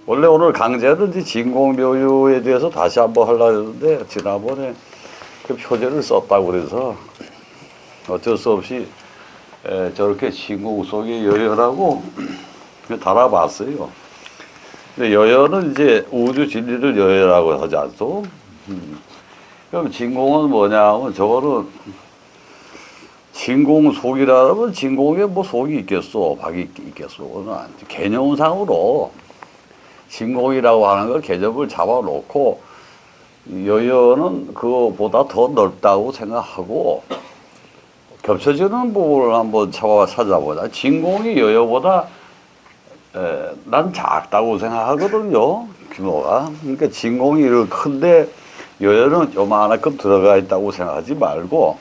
원래 오늘 강제는 이제 진공묘유에 대해서 다시 한번 하려고 했는데 지난번에 그 표제를 썼다고 그래서 어쩔 수 없이 저렇게 진공 속의 여연하고 달아봤어요. 근데 여연은 이제 우주 진리를 여연이라고 하지 않소? 그럼 진공은 뭐냐 하면 저거는 진공 속이라면 진공에 뭐 속이 있겠소? 박이 있겠소? 그건 개념상으로 진공이라고 하는 걸 개념을 잡아놓고 여연은 그거보다 더 넓다고 생각하고 겹쳐지는 부분을 한번 찾아보자. 진공이 여여보다 난 작다고 생각하거든요. 규모가. 그러니까 진공이 이렇게 큰데 여연은 요만큼 들어가 있다고 생각하지 말고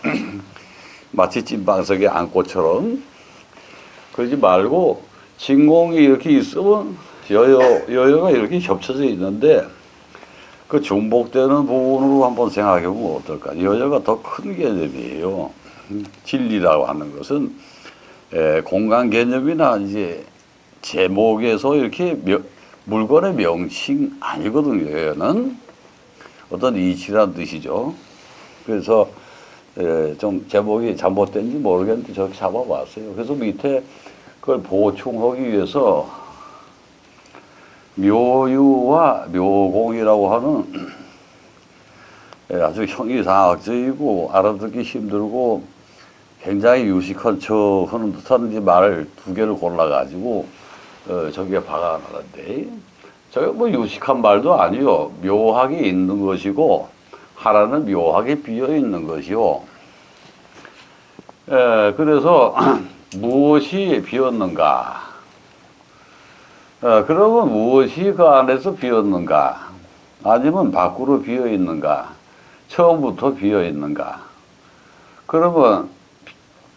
마치 찐빵석에 안고처럼 그러지 말고 진공이 이렇게 있으면 여여가 이렇게 겹쳐져 있는데 그 중복되는 부분으로 한번 생각해 보면 어떨까. 여여가 더 큰 개념이에요. 진리라고 하는 것은 공간 개념이나 이제 제목에서 이렇게 물건의 명칭 아니거든요. 여여는 어떤 이치란 뜻이죠. 그래서 좀 제목이 잘못된지 모르겠는데 저렇게 잡아봤어요. 그래서 밑에 그걸 보충하기 위해서 묘유와 묘공이라고 하는 아주 형이상학적이고 알아듣기 힘들고 굉장히 유식한 척 하는 듯한 말을 두 개를 골라가지고 저기에 박아놨는데 저게 뭐 유식한 말도 아니요. 묘하게 있는 것이고 하나는 묘하게 비어 있는 것이요. 그래서 무엇이 비었는가? 그러면 무엇이 그 안에서 비었는가? 아니면 밖으로 비어 있는가? 처음부터 비어 있는가? 그러면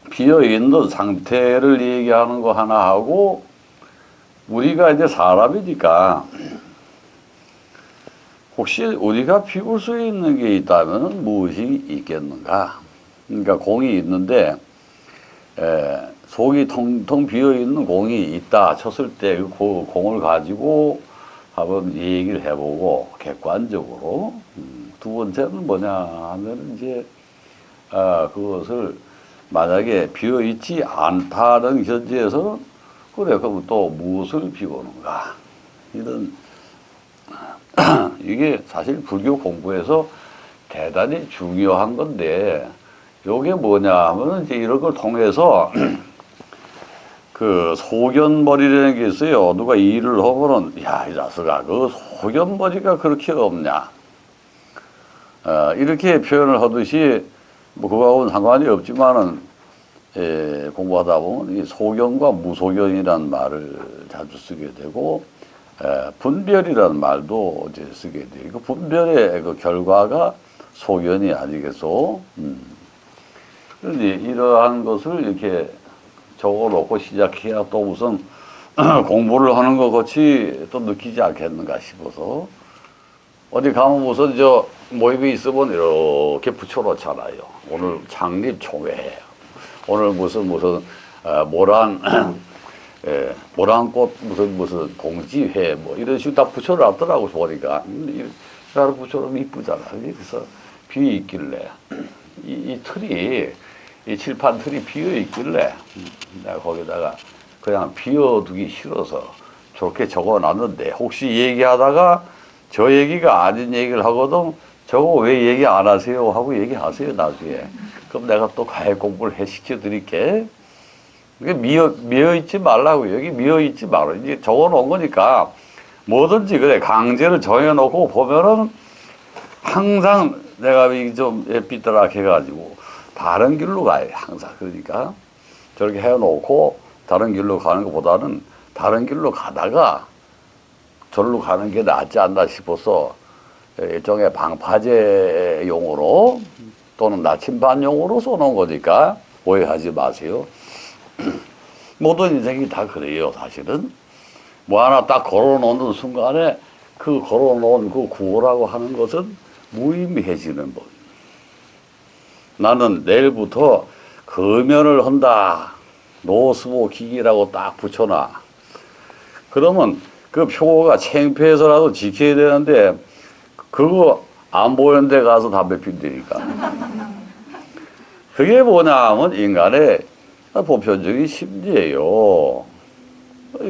비어 있는 상태를 얘기하는 거 하나 하고 우리가 이제 사람이니까 혹시 우리가 피울 수 있는 게 있다면 무엇이 있겠는가? 그러니까 공이 있는데 속이 텅텅 비어있는 공이 있다 쳤을 때 그 공을 가지고 한번 얘기를 해보고 객관적으로 두 번째는 뭐냐 하면 이제 그것을 만약에 비어있지 않다는 현재에서는 그래 그럼 또 무엇을 비우는가 이런 이게 사실 불교 공부에서 대단히 중요한 건데 요게 뭐냐 하면 이제 이런 걸 통해서 그 소견머리라는 게 있어요. 누가 일을 하면은 야, 이 자식아 그 소견머리가 그렇게 없냐 이렇게 표현을 하듯이 뭐 그거하고는 상관이 없지만은 공부하다 보면 이 소견과 무소견이라는 말을 자주 쓰게 되고 분별이라는 말도 이제 쓰게 돼요. 그 분별의 그 결과가 소견이 아니겠소? 그런데 이러한 것을 이렇게 적어놓고 시작해야 또 우선 공부를 하는 것 같이 또 느끼지 않겠는가 싶어서 어디 가면 무슨 저 모임이 있으면 이렇게 붙여놓잖아요. 오늘 창립 총회, 오늘 무슨 모란꽃 무슨 공지회 뭐 이런 식으로 다 붙여놨더라고 보니까 이렇게 붙여놓으면 이쁘잖아. 그래서 비어 있길래 이 틀이 이 칠판 틀이 비어 있길래 내가 거기다가 그냥 비워두기 싫어서 저렇게 적어놨는데 혹시 얘기하다가 저 얘기가 아닌 얘기를 하거든 저거 왜 얘기 안 하세요 하고 얘기하세요 나중에. 그럼 내가 또 가해 공부를 해 시켜드릴게. 이게 미어 있지 말라고. 여기 미어 있지 말아. 이제 적어놓은 거니까 뭐든지 그래 강제를 정해놓고 보면은 항상 내가 좀 삐뚤하게 해가지고 다른 길로 가요 항상. 그러니까 저렇게 해놓고 다른 길로 가는 것보다는 다른 길로 가다가 저리로 가는 게 낫지 않나 싶어서 일종의 방파제용으로 또는 나침반용으로 써놓은 거니까 오해하지 마세요. 모든 인생이 다 그래요 사실은. 뭐 하나 딱 걸어놓는 순간에 그 걸어놓은 그 구호라고 하는 것은 무의미해지는 법. 나는 내일부터 금연을 한다. 노스모 기기라고 딱 붙여놔. 그러면 그 표가 창피해서라도 지켜야 되는데 그거 안 보이는 데 가서 담배 피우니까. 그게 뭐냐면 인간의 보편적인 심리예요.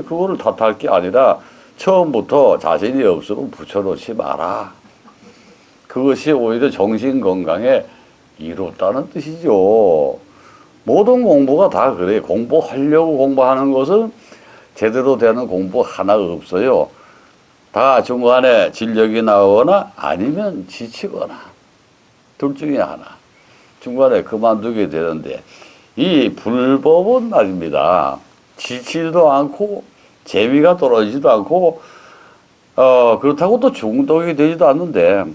그거를 탓할 게 아니라 처음부터 자신이 없으면 붙여놓지 마라. 그것이 오히려 정신 건강에 이롭다는 뜻이죠. 모든 공부가 다 그래. 공부하려고 공부하는 것은 제대로 되는 공부 하나 없어요. 다 중간에 진력이 나오거나 아니면 지치거나 둘 중에 하나. 중간에 그만두게 되는데 이 불법은 말입니다. 지치지도 않고 재미가 떨어지지도 않고 그렇다고 또 중독이 되지도 않는데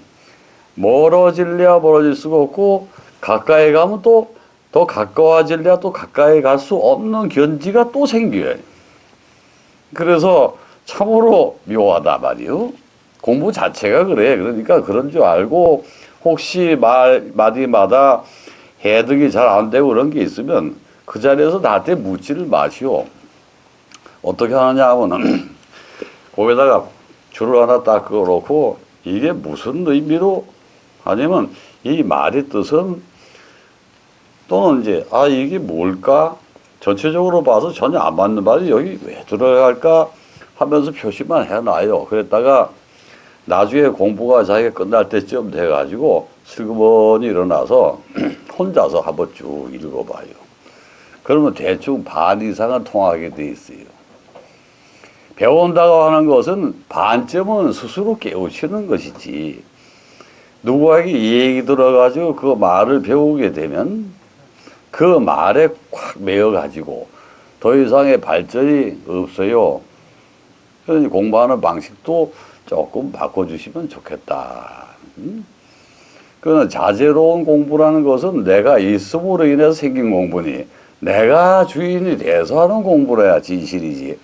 멀어질래야 멀어질 수가 없고 가까이 가면 또 더 가까워질래야 또 가까이 갈 수 없는 견지가 또 생겨요. 그래서 참으로 묘하다 말이요. 공부 자체가 그래. 그러니까 그런 줄 알고 혹시 마디마다 해득이 잘 안 되고 그런 게 있으면 그 자리에서 나한테 묻지를 마시오. 어떻게 하느냐 하면 거기다가 줄을 하나 딱 그어놓고 이게 무슨 의미로 아니면 이 말의 뜻은 또는 이제 이게 뭘까 전체적으로 봐서 전혀 안 맞는 말이 여기 왜 들어갈까 하면서 표시만 해놔요. 그랬다가 나중에 공부가 자기가 끝날 때쯤 돼가지고 슬그머니 일어나서 혼자서 한번 쭉 읽어봐요. 그러면 대충 반 이상은 통하게 돼 있어요. 배운다고 하는 것은 반쯤은 스스로 깨우치는 것이지 누구에게 이 얘기 들어가지고 그 말을 배우게 되면 그 말에 꽉 매여가지고 더 이상의 발전이 없어요. 그래서 공부하는 방식도 조금 바꿔주시면 좋겠다. 그는 자제로운 공부라는 것은 내가 있음으로 인해서 생긴 공부니 내가 주인이 돼서 하는 공부라야 진실이지.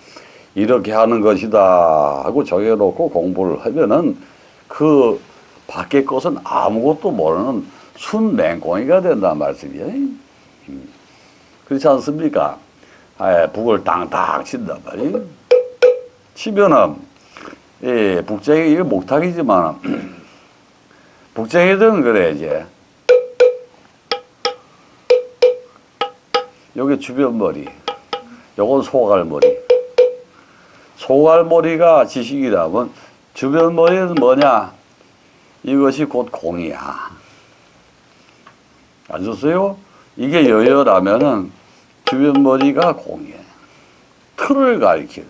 이렇게 하는 것이다 하고 정해놓고 공부를 하면은 그 밖의 것은 아무것도 모르는 순맹공이가 된다는 말씀이에요. 그렇지 않습니까? 북을 땅땅 친단 말이에요. 치면은 북쟁이 이거 목탁이지만 북쟁이들은 그래 이제 여기 주변머리 요건 소갈머리 소갈머리가 지식이라면 주변머리는 뭐냐 이것이 곧 공이야. 아셨어요? 이게 여여라면은 주변머리가 공이에요. 틀을 가리키는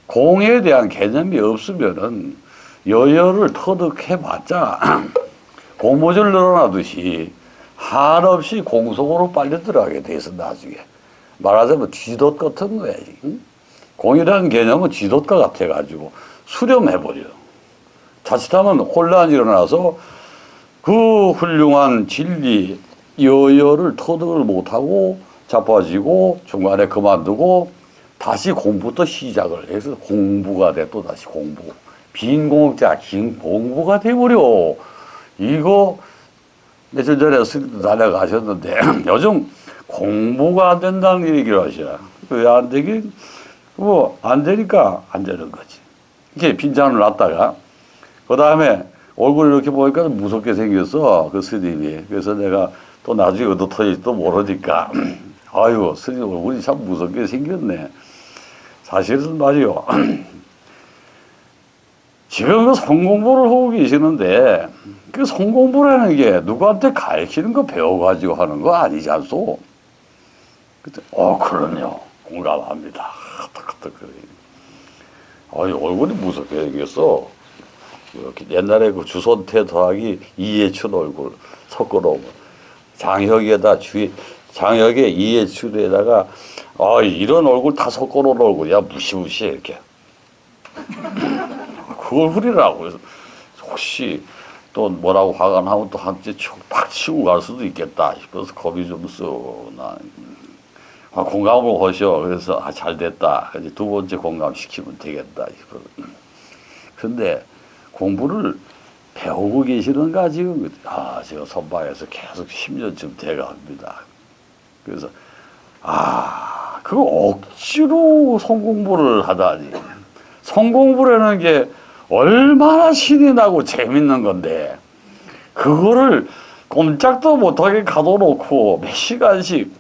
공에 대한 개념이 없으면은 여여를 터득해봤자 고무줄 늘어나듯이 한없이 공속으로 빨려 들어가게 돼 있어 나중에. 말하자면 쥐돛 같은 거야. 공이라는 개념은 쥐돛과 같아가지고 수렴해버려. 자칫하면 혼란이 일어나서 그 훌륭한 진리 여여를 터득을 못하고 자빠지고 중간에 그만두고 다시 공부부터 시작을 해서 공부가 돼. 또 다시 공부. 빈 공자 긴 공부가 돼버려. 이거 며칠 전에 스님도 다녀가셨는데 요즘 공부가 안 된다는 얘기를 하셔. 왜 안 되긴? 뭐 안 되니까 안 되는 거지. 이렇게 빈잔을 놨다가 그 다음에 얼굴 이렇게 보니까 무섭게 생겼어. 그 스님이. 그래서 내가 또 나중에 어디 터질지도 모르니까 아유 스님 얼굴이 참 무섭게 생겼네. 사실은 말이요. 지금 그 성공부를 하고 계시는데 그 성공부라는 게 누구한테 가르치는 거 배워가지고 하는 거 아니지 않소? 그때 그럼요. 공감합니다. 딱 그래. 아유 얼굴이 무섭게 생겼어. 이렇게 옛날에 그 주선태 더하기 이해춘 얼굴 섞어놓으면 장혁에다 장혁의 이해춘에다가 이런 얼굴 다 섞어놓은 얼굴이야 무시무시해 이렇게. 그 얼굴이라고. 그래서 혹시 또 뭐라고 화가 나면 또 한째 팍 치고 갈 수도 있겠다 싶어서 겁이 좀 써. 공감을 하셔. 그래서 잘 됐다. 이제 두 번째 공감시키면 되겠다 싶어서. 근데 공부를 배우고 계시는가 지금? 제가 선방에서 계속 10년쯤 돼갑니다. 그래서 그거 억지로 성공부를 하다니. 성공부라는 게 얼마나 신이 나고 재밌는 건데 그거를 꼼짝도 못하게 가둬놓고 몇 시간씩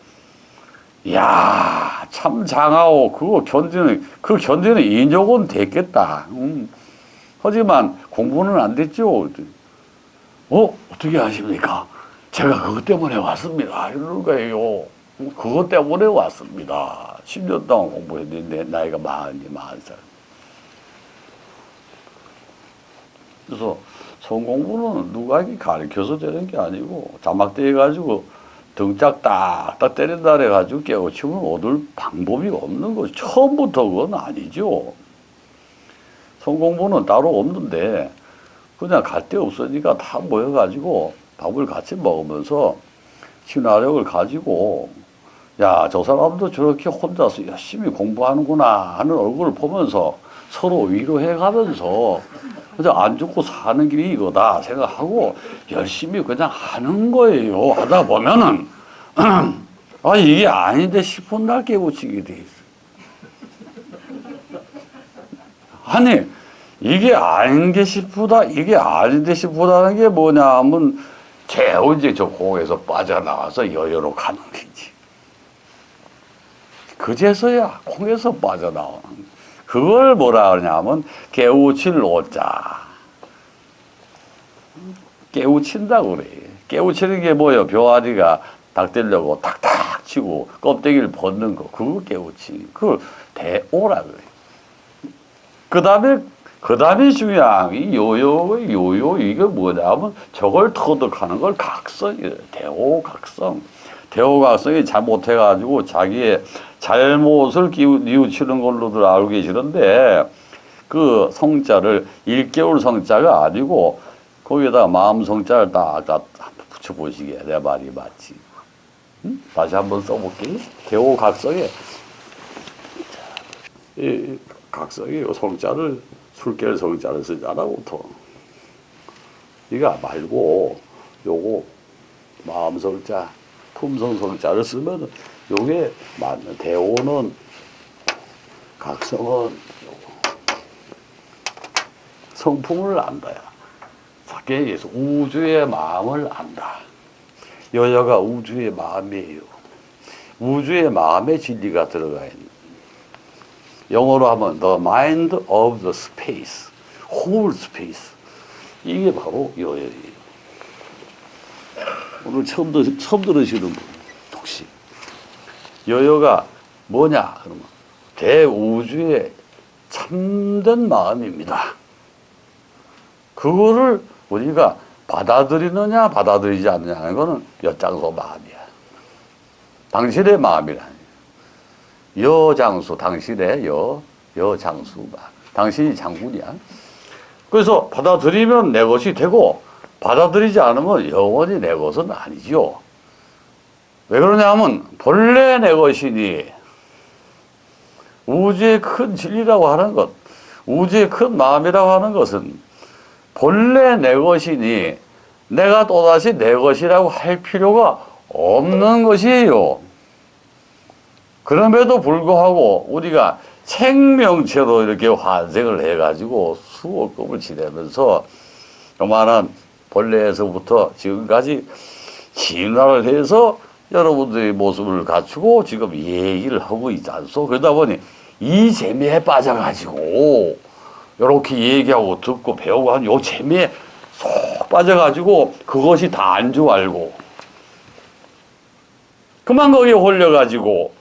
이야 참 장하오 그거 견디는 인력은 됐겠다. 하지만 공부는 안 됐죠. 어떻게 아십니까? 제가 그것 때문에 왔습니다. 이러는 거예요. 그것 때문에 왔습니다. 10년 동안 공부했는데 나이가 40살. 그래서 성공부는 누가 가르쳐서 되는 게 아니고 자막대 가지고 등짝 딱딱 때린다 해가지고 깨우치면 얻을 방법이 없는 거죠. 처음부터 그건 아니죠. 성공부는 따로 없는데 그냥 갈 데 없으니까 다 모여가지고 밥을 같이 먹으면서 친화력을 가지고 야, 저 사람도 저렇게 혼자서 열심히 공부하는구나 하는 얼굴을 보면서 서로 위로해가면서 그냥 안 죽고 사는 길이 이거다 생각하고 열심히 그냥 하는 거예요. 하다 보면은 아 이게 아닌데 싶은 날 깨우치게 돼 있어. 아니 이게 아닌 게 싶다 이게 아닌데 싶다는 게 뭐냐 하면 개운지 저 공에서 빠져나와서 여유로 가는 거지. 그제서야 공에서 빠져나오는 그걸 뭐라 그러냐면 깨우칠 오자. 깨우친다고 그래. 깨우치는 게 뭐예요? 병아리가 닭 되려고 탁탁 치고 껍데기를 벗는 거. 그거 깨우치. 그걸 대오라 그래. 그 다음에 중요한 이 요요 이게 뭐냐면 저걸 터득하는 걸 각성이래. 대오각성. 대오각성이 잘못해가지고 자기의 잘못을 뉘우치는 걸로들 알고 계시는데 그 성자를 일깨울 성자가 아니고 거기에다가 마음 성자를 딱 붙여보시게 내 말이 맞지. 응? 다시 한번 써볼게. 대오각성에 이 각성이 성자를 술깰 성자를 쓰잖아 보통. 이거 말고 요거 마음 성자 품성 성자를 쓰면 요게 맞는 대오는 각성은 성품을 안다야. 사계에서 우주의 마음을 안다. 여자가 우주의 마음이에요. 우주의 마음의 진리가 들어가 있는. 영어로 하면 the mind of the space, whole space. 이게 바로 여열이에요. 오늘 처음 들으시는 분 혹시 여여가 뭐냐 그러면 대우주의 참된 마음입니다. 그거를 우리가 받아들이느냐 받아들이지 않느냐 하는 거는 여장소 마음이야. 당신의 마음이라니. 여장수 당신의 여장수 마음. 당신이 장군이야. 그래서 받아들이면 내 것이 되고 받아들이지 않으면 영원히 내 것은 아니죠. 왜 그러냐 하면 본래 내 것이니 우주의 큰 진리라고 하는 것, 우주의 큰 마음이라고 하는 것은 본래 내 것이니 내가 또다시 내 것이라고 할 필요가 없는 것이에요. 그럼에도 불구하고 우리가 생명체로 이렇게 환생을 해가지고 수억급을 지내면서 요만한 본래에서부터 지금까지 진화를 해서 여러분들의 모습을 갖추고 지금 얘기를 하고 있지 않소? 그러다 보니 이 재미에 빠져가지고 이렇게 얘기하고 듣고 배우고 하는 요 재미에 쏙 빠져가지고 그것이 다 안 줄 알고 그만 거기에 홀려가지고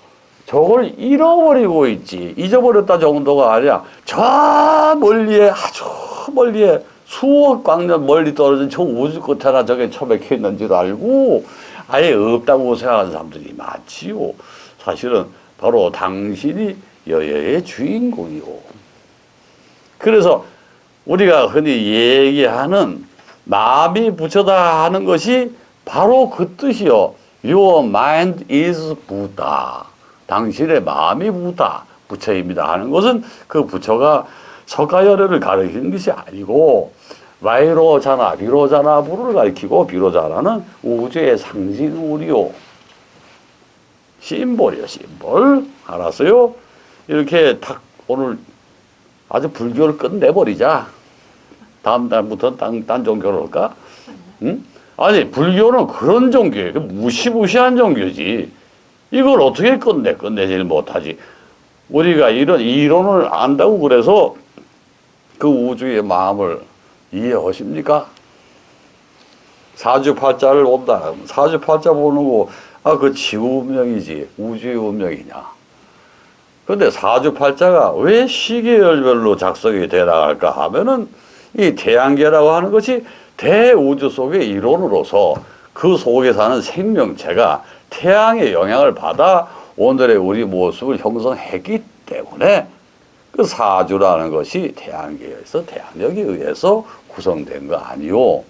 저걸 잃어버리고 있지. 잊어버렸다 정도가 아니라 저 멀리에 아주 멀리에 수억 광년 멀리 떨어진 저 우주 끝에나 저게 처박혀 있는 줄 알고 아예 없다고 생각하는 사람들이 많지요. 사실은 바로 당신이 여여의 주인공이요. 그래서 우리가 흔히 얘기하는 마음이 부처다 하는 것이 바로 그 뜻이요. Your mind is Buddha. 당신의 마음이 부다, 부처입니다 하는 것은 그 부처가 석가열애를 가르치는 것이 아니고 와이로자나 비로자나 부를 가리키고 비로자나는 우주의 상징물이요. 심볼이요, 심볼. 알았어요? 이렇게 딱 오늘 아주 불교를 끝내버리자. 다음 달부터 딴 종교로 할까? 응? 아니, 불교는 그런 종교예요. 무시무시한 종교지. 이걸 어떻게 끝내질 못하지. 우리가 이런 이론을 안다고 그래서 그 우주의 마음을 이해하십니까? 사주팔자를 본다. 사주팔자 보는 거, 그 지구 운명이지. 우주의 운명이냐. 근데 사주팔자가 왜 시계열별로 작성이 돼 나갈까 하면은 이 태양계라고 하는 것이 대우주 속의 이론으로서 그 속에 사는 생명체가 태양의 영향을 받아 오늘의 우리 모습을 형성했기 때문에 그 사주라는 것이 태양계에서 태양력에 의해서 구성된 거 아니요.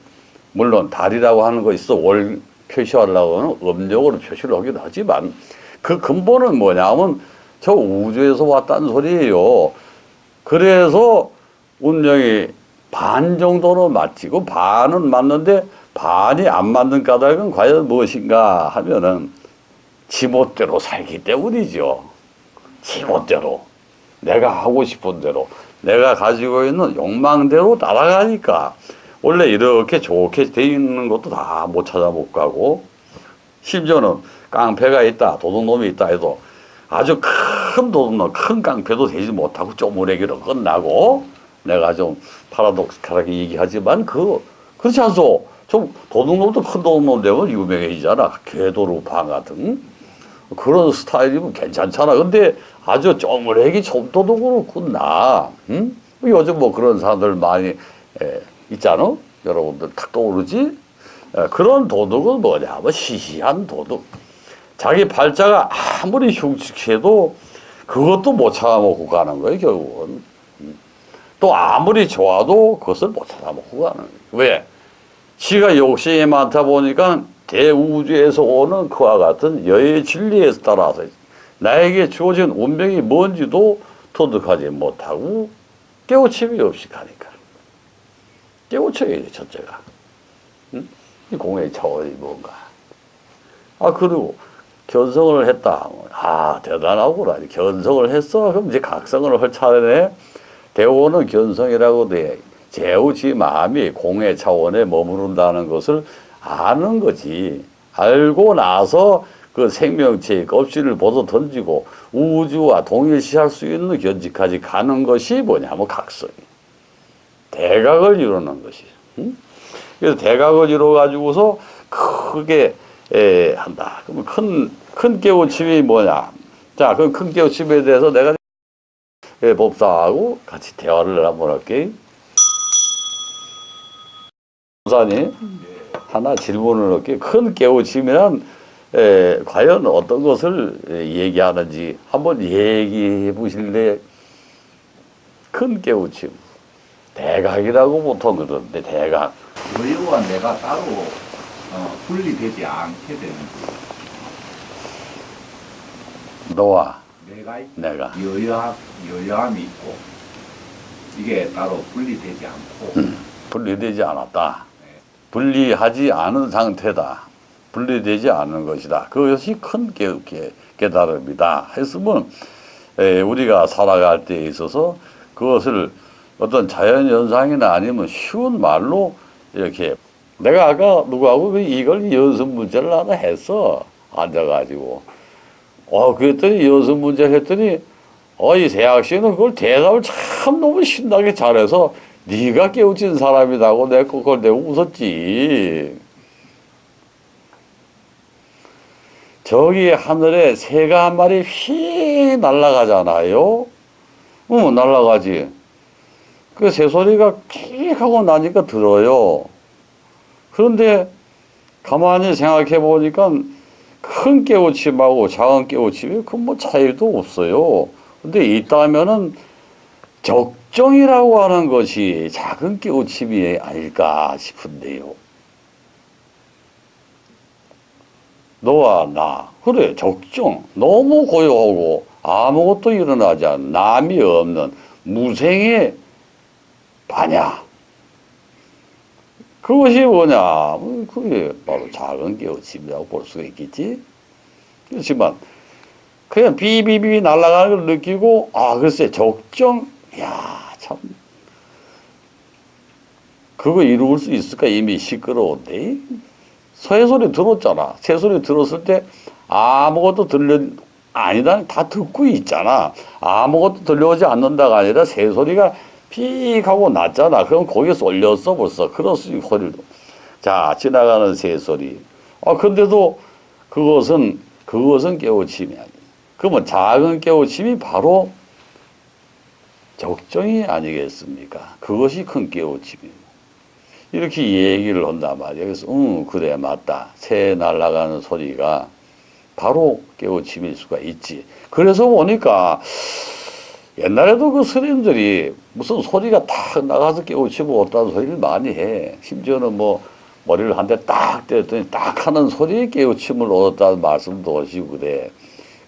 물론 달이라고 하는 거 있어 월 표시하려고 하면 음력으로 표시를 하기도 하지만 그 근본은 뭐냐면 저 우주에서 왔다는 소리예요. 그래서 운명이 반 정도는 맞지고 반은 맞는데 반이 안 맞는 까닭은 과연 무엇인가 하면은 지멋대로 살기 때문이죠. 지멋대로. 내가 하고 싶은 대로. 내가 가지고 있는 욕망대로 따라가니까 원래 이렇게 좋게 돼 있는 것도 다 못 찾아못 가고 심지어는 깡패가 있다, 도둑놈이 있다 해도 아주 큰 도둑놈, 큰 깡패도 되지 못하고 쪼무레기로 끝나고 내가 좀 파라독스하게 얘기하지만 그렇지 않소. 좀 도둑놈도 큰 도둑놈 되면 유명해지잖아. 궤도루팡 같은 그런 스타일이면 괜찮잖아. 근데 아주 쪼무레기 촌도둑으로 끝나. 응? 요즘 뭐 그런 사람들 많이 있잖아. 여러분들 탁 떠오르지? 그런 도둑은 뭐냐? 뭐 시시한 도둑. 자기 팔자가 아무리 흉측해도 그것도 못 참아먹고 가는 거예요, 결국은. 또 아무리 좋아도 그것을 못 참아먹고 가는 거예요. 왜? 지가 욕심이 많다 보니까 대우주에서 오는 그와 같은 여의 진리에 따라서 나에게 주어진 운명이 뭔지도 터득하지 못하고 깨우침이 없이 가니까. 깨우쳐야지, 첫째가. 응? 이 공의 차원이 뭔가. 그리고 견성을 했다. 대단하구나. 견성을 했어. 그럼 이제 각성을 할 차례네. 대오는 견성이라고 돼. 제우지 마음이 공의 차원에 머무른다는 것을 아는 거지. 알고 나서 그 생명체의 껍질을 벗어 던지고 우주와 동일시할 수 있는 견지까지 가는 것이 뭐냐면 각성이. 대각을 이루는 것이. 응? 그래서 대각을 이루어가지고서 크게 한다. 그러면 큰 깨우침이 뭐냐. 자, 그 큰 깨우침에 대해서 내가 법사하고 같이 대화를 한번 할게. 법사님, 하나 질문을 할게. 큰 깨우침이란 과연 어떤 것을 얘기하는지 한번 얘기해 보실래? 큰 깨우침. 대각이라고 보통 그러는데, 대각. 너희와 내가 따로 분리되지 않게 되는 거예요. 너와 내가 여여함이 있고 이게 따로 분리되지 않고 분리되지 않았다. 분리하지 않은 상태다. 분리되지 않은 것이다. 그것이 큰 깨달음이다. 했으면 우리가 살아갈 때에 있어서 그것을 어떤 자연현상이나 아니면 쉬운 말로 이렇게 내가 아까 누구하고 이걸 연습 문제를 하나 했어. 앉아가지고. 그랬더니 연습 문제 했더니 이 세학 씨는 그걸 대답을 참 너무 신나게 잘해서 네가 깨우친 사람이라고 내가 그걸 내고 웃었지. 저기 하늘에 새가 한 마리 휙 날아가잖아요. 날아가지. 그 새소리가 킥 하고 나니까 들어요. 그런데 가만히 생각해 보니까 큰 깨우침하고 작은 깨우침이 그 뭐 차이도 없어요. 근데 있다면은 적정이라고 하는 것이 작은 깨우침이 아닐까 싶은데요. 너와 나, 그래, 적정. 너무 고요하고 아무것도 일어나지 않는 남이 없는 무생의 반야. 그것이 뭐냐? 그게 바로 작은 깨우침이라고 볼 수가 있겠지? 그렇지만, 그냥 비비비 날아가는 걸 느끼고, 글쎄, 적정, 참 그거 이룰 수 있을까? 이미 시끄러운데. 새소리 들었잖아. 새소리 들었을 때 아무것도 아니다. 다 듣고 있잖아. 아무것도 들려오지 않는다가 아니라 새소리가 픽 하고 났잖아. 그럼 거기에 쏠렸어 벌써. 그런 소리를. 자, 지나가는 새소리. 근데도 그것은 깨우침이 아니야. 그러면 작은 깨우침이 바로 적정이 아니겠습니까? 그것이 큰 깨우침이에요. 이렇게 얘기를 한단 말이야. 그래서 그래 맞다. 새 날아가는 소리가 바로 깨우침일 수가 있지. 그래서 보니까 옛날에도 그 스님들이 무슨 소리가 탁 나가서 깨우치면 없다는 소리를 많이 해. 심지어는 뭐 머리를 한 대 딱 때렸더니 딱 하는 소리에 깨우침을 얻었다는 말씀도 하시고 그래.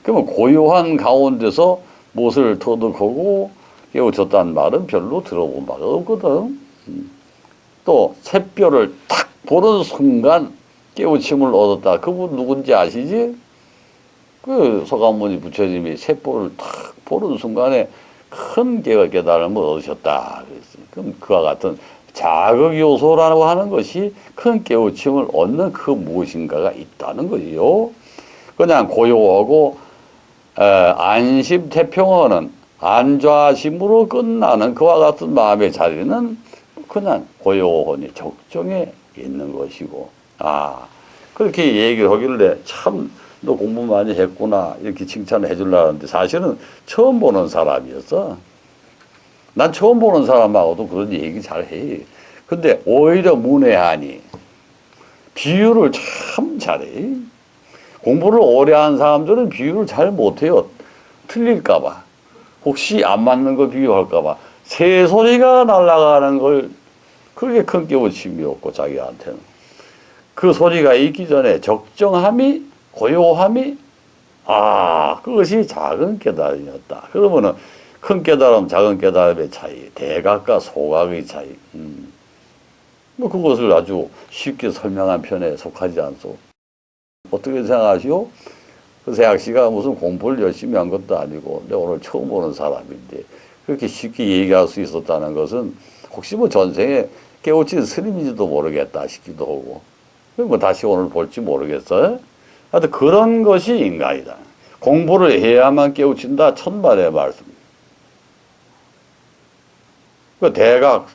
그러면 고요한 가운데서 못을 터득하고 깨우쳤다는 말은 별로 들어본 바가 없거든. 또 새별을 탁 보는 순간 깨우침을 얻었다. 그분 누군지 아시지? 그 서가모니 부처님이 새별을 탁 보는 순간에 큰 깨달음을 얻으셨다. 그럼 그와 같은 자극 요소라고 하는 것이 큰 깨우침을 얻는 그 무엇인가가 있다는 거지요. 그냥 고요하고 안심 태평하는 안좌심으로 끝나는 그와 같은 마음의 자리는 그냥 고요하니 적정에 있는 것이고, 그렇게 얘기를 하길래 참 너 공부 많이 했구나 이렇게 칭찬을 해주려는데 사실은 처음 보는 사람이었어. 난 처음 보는 사람하고도 그런 얘기 잘해. 근데 오히려 문외하니 비유를 참 잘해. 공부를 오래 한 사람들은 비유를 잘 못해요. 틀릴까봐. 혹시 안 맞는 거 비유할까봐. 새소리가 날아가는 걸 그렇게 큰 깨우침이었고 자기한테는. 그 소리가 있기 전에 적정함이 고요함이 그것이 작은 깨달음이었다. 그러면은 큰 깨달음, 작은 깨달음의 차이, 대각과 소각의 차이. 뭐 그것을 아주 쉽게 설명한 편에 속하지 않소. 어떻게 생각하시오? 그 세학 씨가 무슨 공부를 열심히 한 것도 아니고 내가 오늘 처음 보는 사람인데 그렇게 쉽게 얘기할 수 있었다는 것은 혹시 뭐 전생에 깨우친 스님인지도 모르겠다 싶기도 하고 뭐 다시 오늘 볼지 모르겠어요. 하여튼 그런 것이 인간이다. 공부를 해야만 깨우친다. 천만의 말씀. 그 대각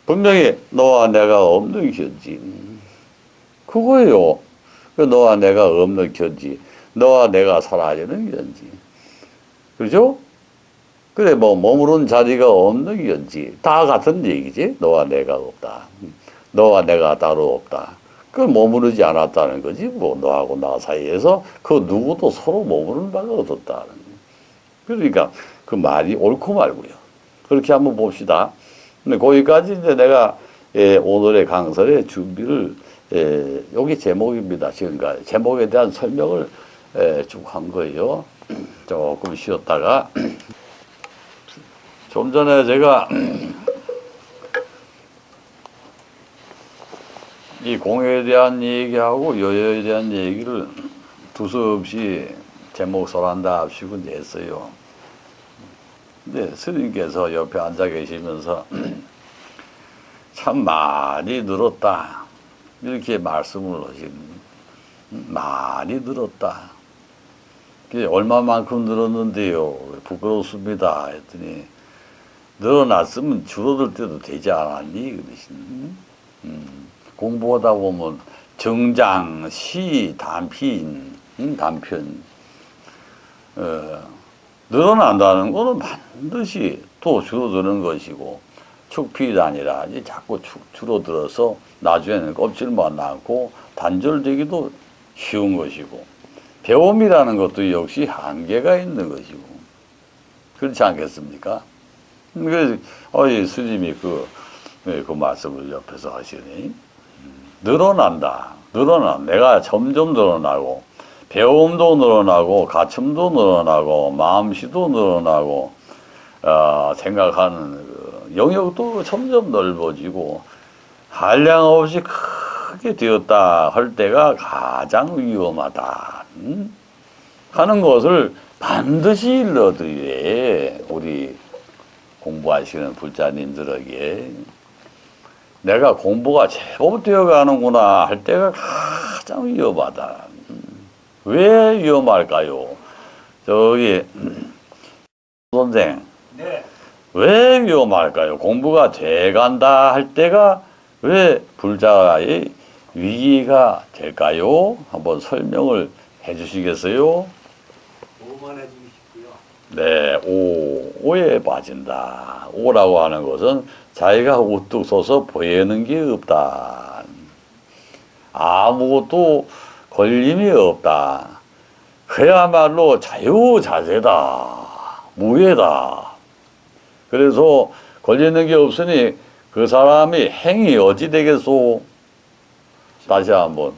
분명히 너와 내가 없는 견지. 그거예요. 그 너와 내가 없는 견지. 너와 내가 사라지는 견지. 그렇죠? 그래 뭐 머무른 자리가 없는 견지. 다 같은 얘기지. 너와 내가 없다. 너와 내가 따로 없다. 그 머무르지 않았다는 거지. 뭐 너하고 나 사이에서 그 누구도 서로 머무르는 바가 없었다는. 그러니까 그 말이 옳고 말고요. 그렇게 한번 봅시다. 근데 거기까지 이제 내가 오늘의 강설의 준비를 여기 제목입니다. 지금까지 제목에 대한 설명을 쭉 한 거예요. 조금 쉬었다가 좀 전에 제가 이 공에 대한 얘기하고 여여에 대한 얘기를 두서없이 제목설한다 합시고 냈어요. 근데 스님께서 옆에 앉아 계시면서 참 많이 늘었다 이렇게 말씀을 하신. 많이 늘었다. 그게 얼마만큼 늘었는데요? 부끄럽습니다 했더니 늘어났으면 줄어들 때도 되지 않았니? 그러신. 공부하다 보면 정장, 시, 단편, 늘어난다는 거는 반드시 또 줄어드는 것이고 축필이 아니라 이제 자꾸 줄어들어서 나중에는 껍질만 남고 단절되기도 쉬운 것이고 배움이라는 것도 역시 한계가 있는 것이고 그렇지 않겠습니까? 그래서 스님이 그 말씀을 옆에서 하시니 늘어난다. 내가 점점 늘어나고 배움도 늘어나고 가춤도 늘어나고 마음씨도 늘어나고 생각하는 그 영역도 점점 넓어지고 한량없이 크게 되었다 할 때가 가장 위험하다 하는 것을 반드시 일러드려 우리 공부하시는 불자님들에게 내가 공부가 제법 되어가는구나 할 때가 가장 위험하다. 왜 위험할까요? 저기 선생, 네. 왜 위험할까요? 공부가 돼간다 할 때가 왜 불자의 위기가 될까요? 한번 설명을 해 주시겠어요? 오만해 주시고요. 네, 오에 빠진다. 오라고 하는 것은 자기가 우뚝 서서 보이는 게 없다. 아무것도 걸림이 없다. 그야말로 자유자재다. 무예다. 그래서 걸리는 게 없으니 그 사람이 행이 어찌 되겠소? 다시 한번.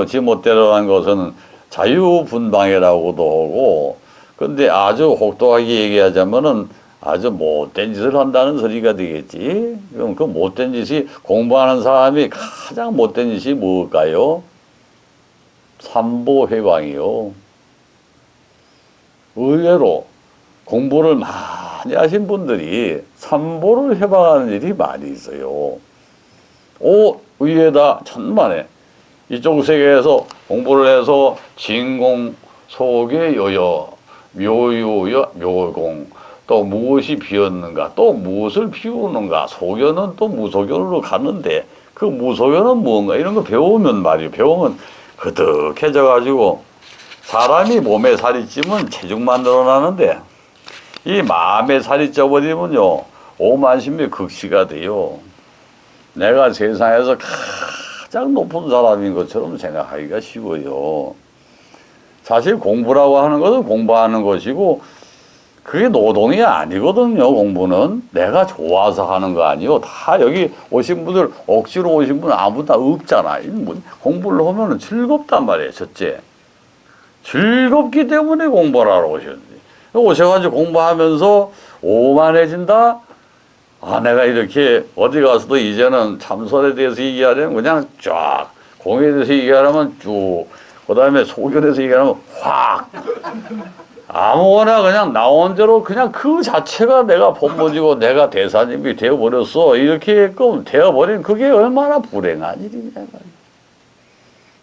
지멋대로라는 것은 자유분방이라고도 하고, 근데 아주 혹독하게 얘기하자면은 아주 못된 짓을 한다는 소리가 되겠지. 그럼 그 못된 짓이 공부하는 사람이 가장 못된 짓이 뭘까요? 삼보회광이요. 의외로 공부를 많이 하신 분들이 삼보를 해방하는 일이 많이 있어요. 의외다 천만에 이쪽 세계에서 공부를 해서 진공, 소계, 요여, 묘유여, 묘공, 또 무엇이 비었는가, 또 무엇을 피우는가, 소견은 또 무소견으로 가는데 그 무소견은 무언가 이런 거 배우면 말이에요. 배우면 그득해져 가지고 사람이 몸에 살이 찌면 체중만 늘어나는데 이 마음에 살이 쪄버리면요 오만심이 극시가 돼요. 내가 세상에서 가장 높은 사람인 것처럼 생각하기가 쉬워요. 사실 공부라고 하는 것은 공부하는 것이고 그게 노동이 아니거든요. 공부는 내가 좋아서 하는 거 아니요. 다 여기 오신 분들 억지로 오신 분 아무 다 없잖아. 공부를 하면 즐겁단 말이에요. 첫째 즐겁기 때문에 공부를 하러 오셨는데 오셔가지고 공부하면서 오만해진다. 내가 이렇게 어디 가서도 이제는 참선에 대해서 얘기하려면 그냥 쫙, 공에 대해서 얘기하려면 쭉, 그 다음에 소견에 대해서 얘기하려면 확, 아무거나 그냥 나온 대로 그냥 그 자체가 내가 본보지고 내가 대사님이 되어버렸어. 이렇게끔 되어버린 그게 얼마나 불행한 일이냐.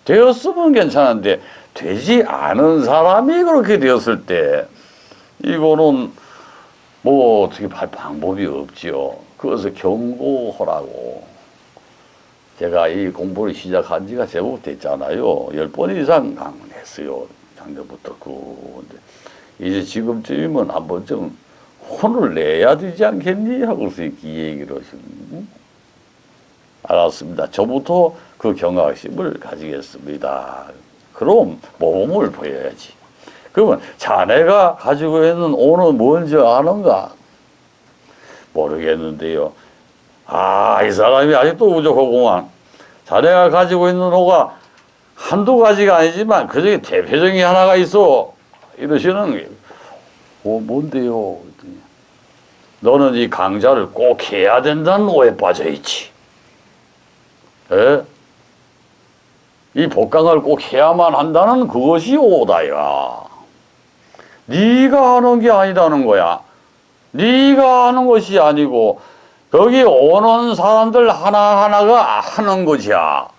되었으면 괜찮은데 되지 않은 사람이 그렇게 되었을 때 이거는 뭐 어떻게 할 방법이 없지요. 그것을 경고하라고. 제가 이 공부를 시작한 지가 제법 됐잖아요. 10번 이상 강론했어요. 작년부터. 근데 이제 지금쯤이면 한 번쯤 혼을 내야 되지 않겠니? 하고서 이 얘기를 하시는. 알았습니다. 저부터 그 경각심을 가지겠습니다. 그럼 모범을 보여야지. 그러면 자네가 가지고 있는 오는 뭔지 아는가? 모르겠는데요. 이 사람이 아직도 부족하구만. 자네가 가지고 있는 오가 한두 가지가 아니지만 그 중에 대표적인 게 하나가 있어. 이러시는 게. 뭔데요? 너는 이 강좌를 꼭 해야 된다는 오에 빠져있지. 에? 이 복강을 꼭 해야만 한다는 그것이 오다야. 네가 하는 게 아니다는 거야. 네가 하는 것이 아니고 거기 오는 사람들 하나하나가 하는 것이야.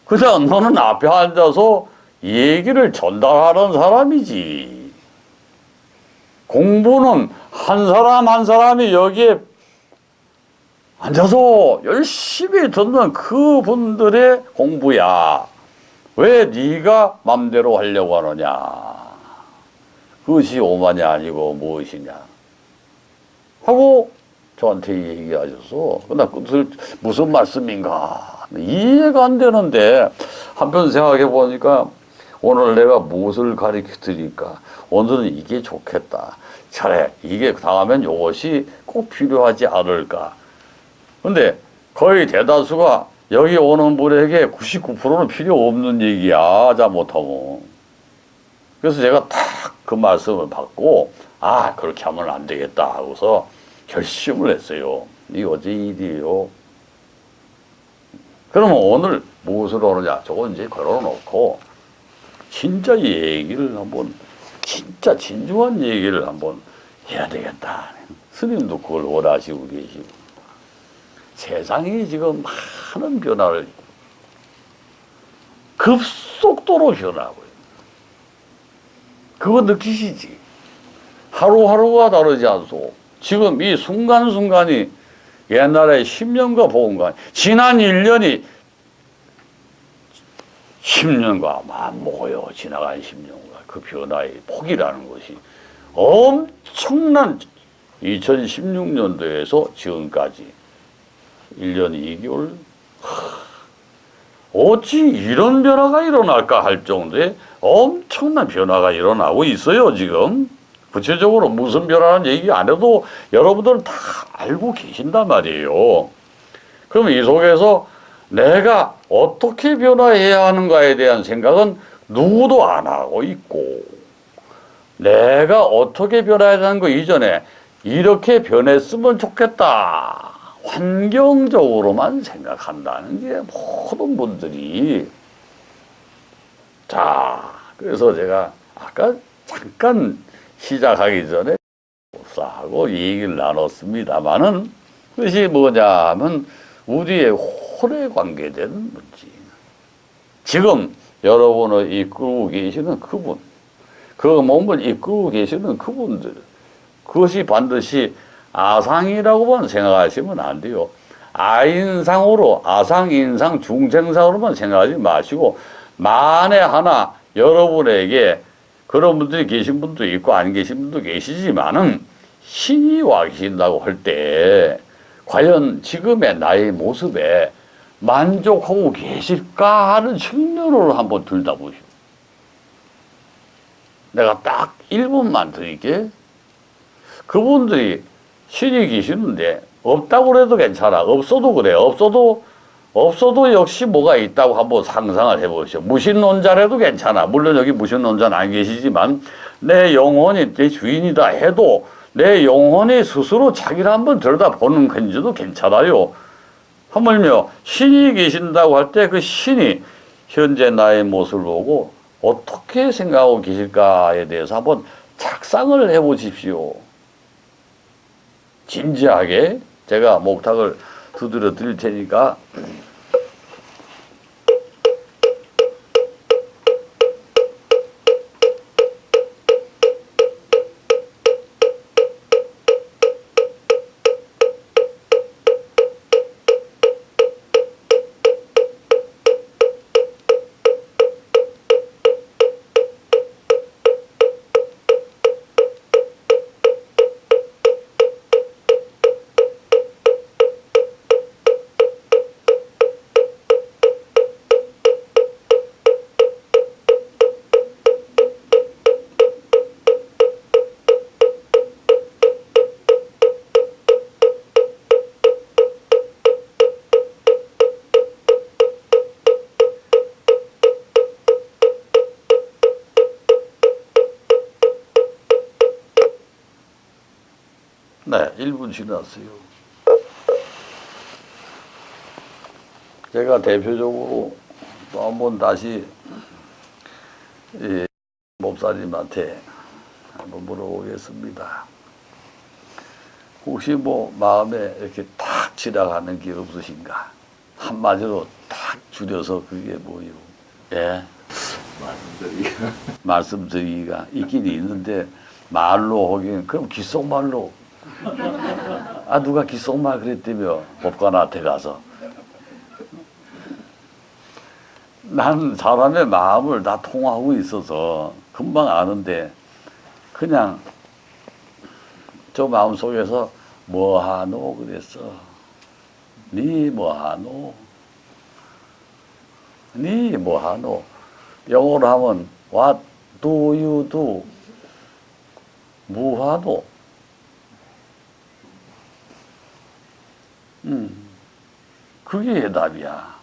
그냥 너는 앞에 앉아서 얘기를 전달하는 사람이지. 공부는 한 사람 한 사람이 여기에 앉아서 열심히 듣는 그분들의 공부야. 왜 네가 맘대로 하려고 하느냐. 그것이 오만이 아니고 무엇이냐 하고 저한테 얘기하셔서 나 그것을 무슨 말씀인가 이해가 안 되는데 한편 생각해 보니까 오늘 내가 무엇을 가르쳐 드릴까. 오늘은 이게 좋겠다. 차라리 이게 다음엔 이것이 꼭 필요하지 않을까. 근데 거의 대다수가 여기 오는 분에게 99%는 필요 없는 얘기야. 잘못하고. 그래서 제가 딱 그 말씀을 받고 그렇게 하면 안 되겠다 하고서 결심을 했어요. 이 어제 일이에요. 그러면 오늘 무엇을 하느냐. 저거 이제 걸어놓고 진짜 얘기를 한번 진짜 진중한 얘기를 한번 해야 되겠다. 스님도 그걸 원하시고 계시고. 세상이 지금 많은 변화를 급속도로 변하고 있는. 그거 느끼시지? 하루하루가 다르지 않소. 지금 이 순간순간이 옛날에 10년과 보건가 지난 1년이 10년과 맞먹어요. 지나간 10년과 그 변화의 폭이라는 것이 엄청난 2016년도에서 지금까지 1년 2개월 어찌 이런 변화가 일어날까 할 정도의 엄청난 변화가 일어나고 있어요. 지금 구체적으로 무슨 변화는 얘기 안 해도 여러분들은 다 알고 계신단 말이에요. 그럼 이 속에서 내가 어떻게 변화해야 하는가에 대한 생각은 누구도 안 하고 있고, 내가 어떻게 변화해야 하는 거 이전에 이렇게 변했으면 좋겠다. 환경적으로만 생각한다는 게 모든 분들이. 자, 그래서 제가 아까 잠깐 시작하기 전에 하고 얘기를 나눴습니다만은 그것이 뭐냐면 우리의 혼에 관계된 문제. 지금 여러분을 이끌고 계시는 그분, 그 몸을 이끌고 계시는 그분들, 그것이 반드시 아상이라고만 생각하시면 안 돼요. 아인상으로, 아상인상, 중생상으로만 생각하지 마시고, 만에 하나 여러분에게 그런 분들이 계신 분도 있고 안 계신 분도 계시지만은 신이 와 계신다고 할 때 과연 지금의 나의 모습에 만족하고 계실까 하는 측면으로 한번 들여다보시오. 내가 딱 1분만 드릴게. 그분들이 신이 계시는데 없다고 그래도 괜찮아. 없어도 그래. 없어도 역시 뭐가 있다고 한번 상상을 해보시오. 무신론자라도 괜찮아. 물론 여기 무신론자는 안 계시지만 내 영혼이 내 주인이다 해도 내 영혼이 스스로 자기를 한번 들여다보는 건지도 괜찮아요. 하물며 신이 계신다고 할 때 그 신이 현재 나의 모습을 보고 어떻게 생각하고 계실까에 대해서 한번 착상을 해보십시오. 진지하게 제가 목탁을 두드려 드릴 테니까 네, 1분 지났어요. 제가 대표적으로 또 한번 다시 이 목사님한테 한번 물어보겠습니다. 혹시 뭐 마음에 이렇게 탁 지나가는 게 없으신가? 한마디로 딱 줄여서 그게 뭐요? 예? 말씀드리기가 있긴 있는데 말로 하긴 그럼 귓속말로 누가 귓속말 그랬다며 법관한테 가서 난 사람의 마음을 다 통하고 있어서 금방 아는데 그냥 저 마음속에서 뭐하노 그랬어. 니 뭐하노? 니 뭐하노? 영어로 하면 What do you do? 뭐하노? 그게 해답이야.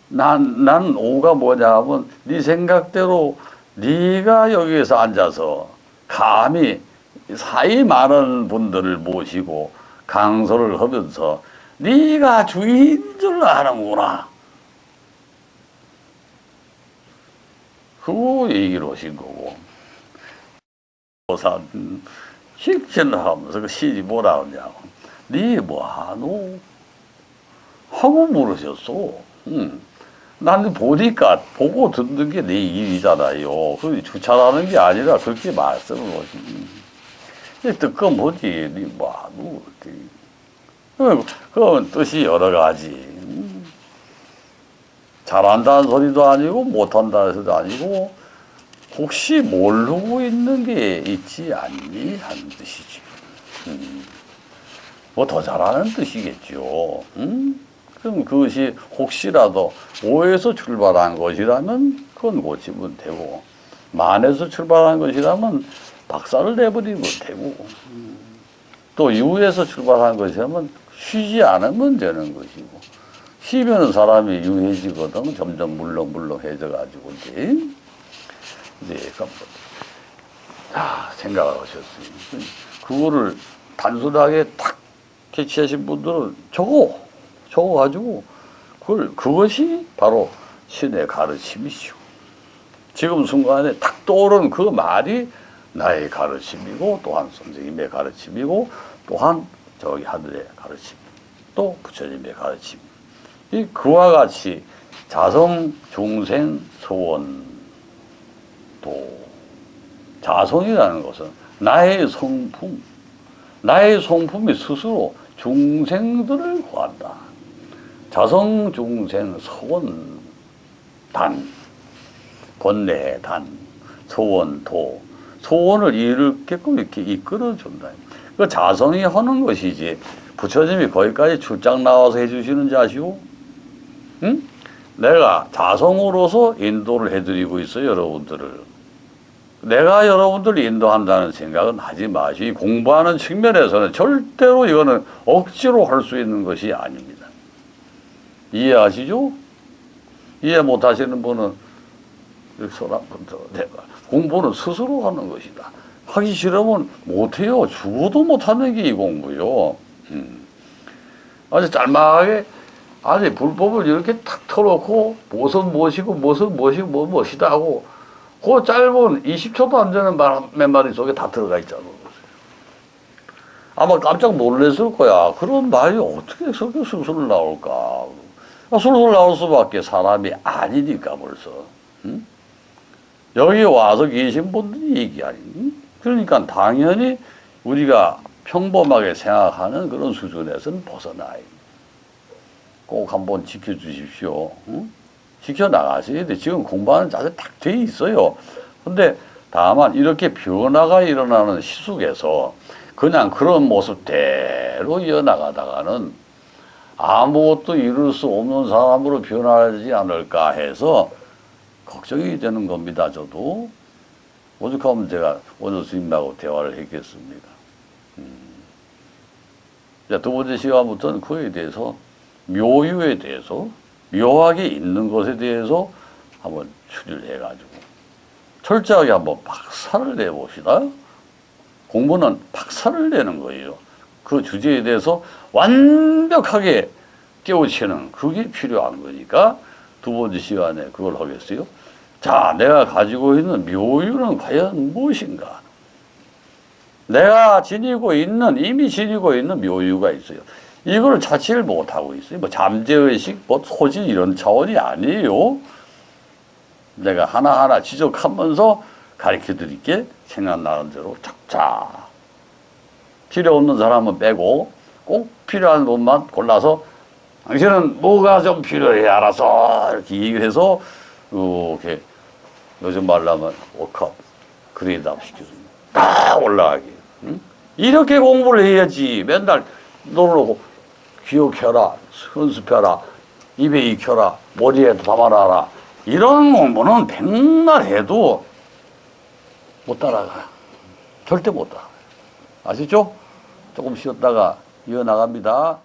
난 오가 뭐냐 하면 네 생각대로 네가 여기에서 앉아서 감히 사이 많은 분들을 모시고 강서를 하면서 네가 주인인 줄 아는구나. 그 얘기를 하신 거고. 보사 식전을 하면서 그 시집 뭐라 하냐고. 니 뭐하노? 하고 물으셨어. 나는 보니까 보고 듣는 게 내 일이잖아요. 그 주차라는 게 아니라 그렇게 말씀을 하시. 뜨끔하지. 니 뭐하노? 그건 뜻이 여러 가지. 잘한다는 소리도 아니고 못한다는 소리도 아니고 혹시 모르고 있는 게 있지 않니? 하는 뜻이지. 뭐 더 잘하는 뜻이겠죠. 그럼 그것이 혹시라도 오해에서 출발한 것이라면 그건 고치면 되고 만에서 출발한 것이라면 박살을 내버리면 되고 또 유에서 출발한 것이라면 쉬지 않으면 되는 것이고 쉬면 사람이 유해지거든. 점점 물렁물렁해져 가지고 이제 생각을 하셨어요. 그거를 단순하게 탁 캐치하신 분들은 적어가지고 그것이 바로 신의 가르침이시오. 지금 순간에 탁 떠오르는 그 말이 나의 가르침이고 또한 선생님의 가르침이고 또한 저기 하늘의 가르침 또 부처님의 가르침. 이 그와 같이 자성 중생 서원도 자성이라는 것은 나의 성품, 나의 성품이 스스로 중생들을 구한다. 자성 중생 서원 단 번뇌 단 소원도 소원을 이루게끔 이렇게 이끌어준다. 그 자성이 하는 것이지 부처님이 거기까지 출장 나와서 해주시는지 아시고? 응? 내가 자성으로서 인도를 해드리고 있어요, 여러분들을. 내가 여러분들을 인도한다는 생각은 하지 마시. 공부하는 측면에서는 절대로 이거는 억지로 할 수 있는 것이 아닙니다. 이해하시죠? 이해 못 하시는 분은 이렇게 손 한번 들어. 내가 공부는 스스로 하는 것이다. 하기 싫으면 못해요. 죽어도 못하는 게 이 공부요. 아주 짤막하게 아니 불법을 이렇게 탁 털어놓고 무엇은 무엇이고 무엇은 무엇이고 뭐 무엇이다고 그 짧은 20초도 안 되는 말 몇 마디 속에 다 들어가 있잖아. 아마 깜짝 놀랐을 거야. 그런 말이 어떻게 저렇게 술술 나올까. 술술 나올 수밖에 사람이 아니니까 벌써. 응? 여기 와서 계신 분들이 얘기 아니니? 그러니까 당연히 우리가 평범하게 생각하는 그런 수준에서는 벗어나요. 꼭 한번 지켜주십시오. 응? 지켜나가셔야 돼. 지금 공부하는 자세 딱 돼 있어요. 근데 다만 이렇게 변화가 일어나는 시속에서 그냥 그런 모습대로 이어나가다가는 아무것도 이룰 수 없는 사람으로 변하지 않을까 해서 걱정이 되는 겁니다. 저도 오죽하면 제가 오늘 스님하고 대화를 했겠습니다. 두 번째 시간부터는 그에 대해서 묘유에 대해서 묘하게 있는 것에 대해서 한번 추리를 해가지고 철저하게 한번 박살을 내봅시다. 공부는 박살을 내는 거예요. 그 주제에 대해서 완벽하게 깨우치는 그게 필요한 거니까 두 번째 시간에 그걸 하겠어요. 자, 내가 가지고 있는 묘유는 과연 무엇인가? 내가 이미 지니고 있는 묘유가 있어요. 이걸 자체를 못하고 있어요. 뭐 잠재의식, 뭐 소질 이런 차원이 아니에요. 내가 하나하나 지적하면서 가르쳐 드릴게 생각나는 대로 착착. 필요 없는 사람은 빼고 꼭 필요한 분만 골라서 당신은 뭐가 좀 필요해 알아서 이렇게 얘기를 해서 이렇게 요즘 말로 하면 워크업 그레이드업 시켜줍니다. 딱 올라가게. 응? 이렇게 공부를 해야지. 맨날 놀러고 기억해라, 연습해라, 입에 익혀라, 머리에 담아놔라. 이런 공부는 백날 해도 못 따라가. 절대 못 따라가. 아시죠? 조금 쉬었다가 이어나갑니다.